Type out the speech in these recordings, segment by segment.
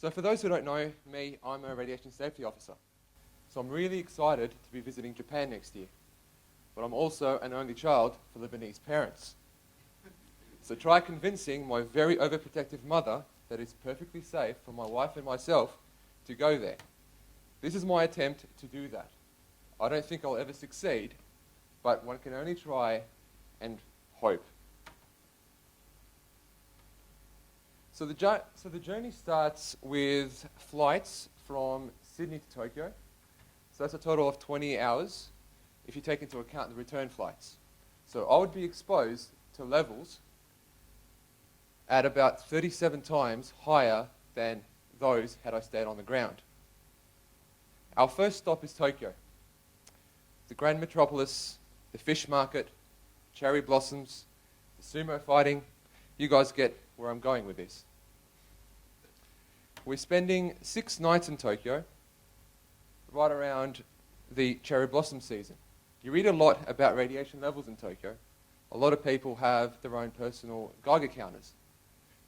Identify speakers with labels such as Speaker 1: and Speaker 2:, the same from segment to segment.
Speaker 1: So for those who don't know me, I'm a radiation safety officer. So I'm really excited to be visiting Japan next year. But I'm also an only child for Lebanese parents. So try convincing my very overprotective mother that it's perfectly safe for my wife and myself to go there. This is my attempt to do that. I don't think I'll ever succeed, but one can only try and hope. So the journey starts with flights from Sydney to Tokyo. So that's a total of 20 hours if you take into account the return flights. So I would be exposed to levels at about 37 times higher than those had I stayed on the ground. Our first stop is Tokyo. The grand metropolis, the fish market, cherry blossoms, the sumo fighting. You guys get where I'm going with this. We're spending 6 nights in Tokyo, right around the cherry blossom season. You read a lot about radiation levels in Tokyo. A lot of people have their own personal Geiger counters.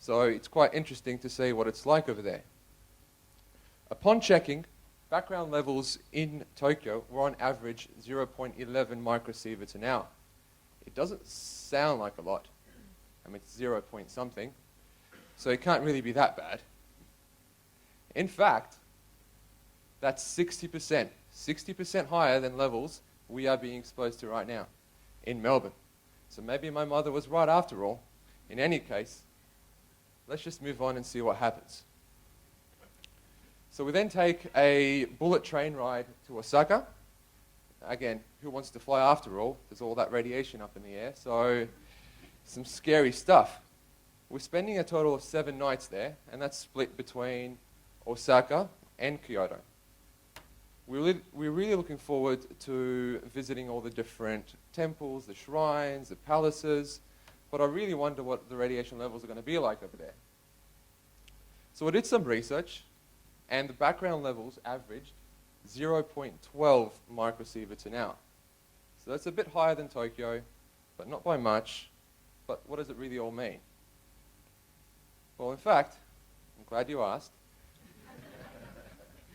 Speaker 1: So it's quite interesting to see what it's like over there. Upon checking, background levels in Tokyo were on average 0.11 microsieverts an hour. It doesn't sound like a lot. I mean, it's 0 point something. So it can't really be that bad. In fact, that's 60% higher than levels we are being exposed to right now in Melbourne. So maybe my mother was right after all. In any case, let's just move on and see what happens. So we then take a bullet train ride to Osaka. Again, who wants to fly after all? There's all that radiation up in the air, so some scary stuff. We're spending a total of 7 nights there, and that's split between Osaka and Kyoto. We're really looking forward to visiting all the different temples, the shrines, the palaces, but I really wonder what the radiation levels are going to be like over there. So I did some research, and the background levels averaged 0.12 microsieverts an hour. So that's a bit higher than Tokyo, but not by much. But what does it really all mean? Well, in fact, I'm glad you asked.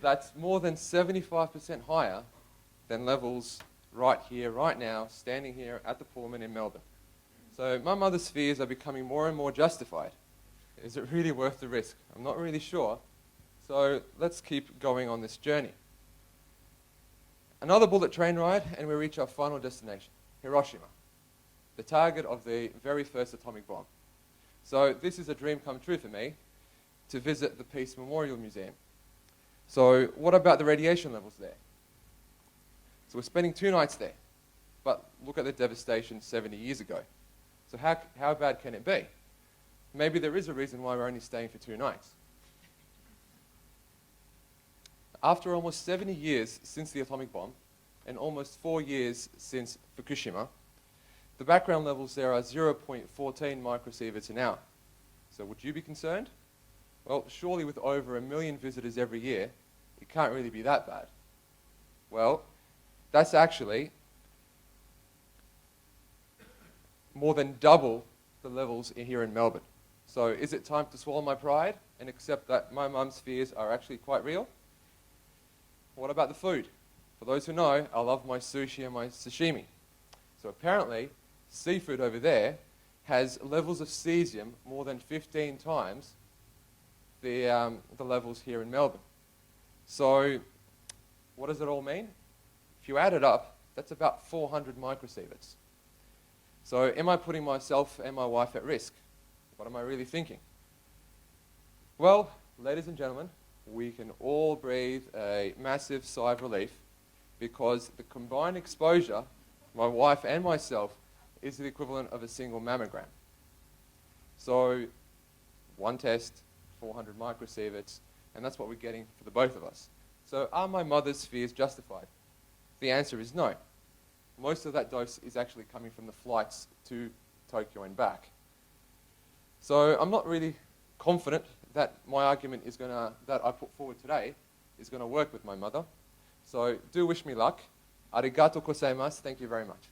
Speaker 1: That's more than 75% higher than levels right here, right now, standing here at the Pullman in Melbourne. So my mother's fears are becoming more and more justified. Is it really worth the risk? I'm not really sure. So let's keep going on this journey. Another bullet train ride, and we reach our final destination, Hiroshima, the target of the very first atomic bomb. So this is a dream come true for me, to visit the Peace Memorial Museum. So what about the radiation levels there? So we're spending 2 nights there, but look at the devastation 70 years ago. So how bad can it be? Maybe there is a reason why we're only staying for 2 nights. After almost 70 years since the atomic bomb, and almost 4 years since Fukushima, the background levels there are 0.14 microsieverts an hour. So would you be concerned? Well, surely with over 1 million visitors every year, it can't really be that bad. Well, that's actually more than double the levels here in Melbourne. So is it time to swallow my pride and accept that my mum's fears are actually quite real? What about the food? For those who know, I love my sushi and my sashimi. So apparently, seafood over there has levels of cesium more than 15 times the levels here in Melbourne. So what does it all mean? If you add it up, that's about 400 microsieverts. So am I putting myself and my wife at risk? What am I really thinking? Well, ladies and gentlemen, we can all breathe a massive sigh of relief because the combined exposure, my wife and myself, is the equivalent of a single mammogram. So one test, 400 microsieverts, and that's what we're getting for the both of us. So are my mother's fears justified? The answer is no. Most of that dose is actually coming from the flights to Tokyo and back. So I'm not really confident that my argument is that I put forward today is going to work with my mother. So do wish me luck. Arigato gozaimasu. Thank you very much.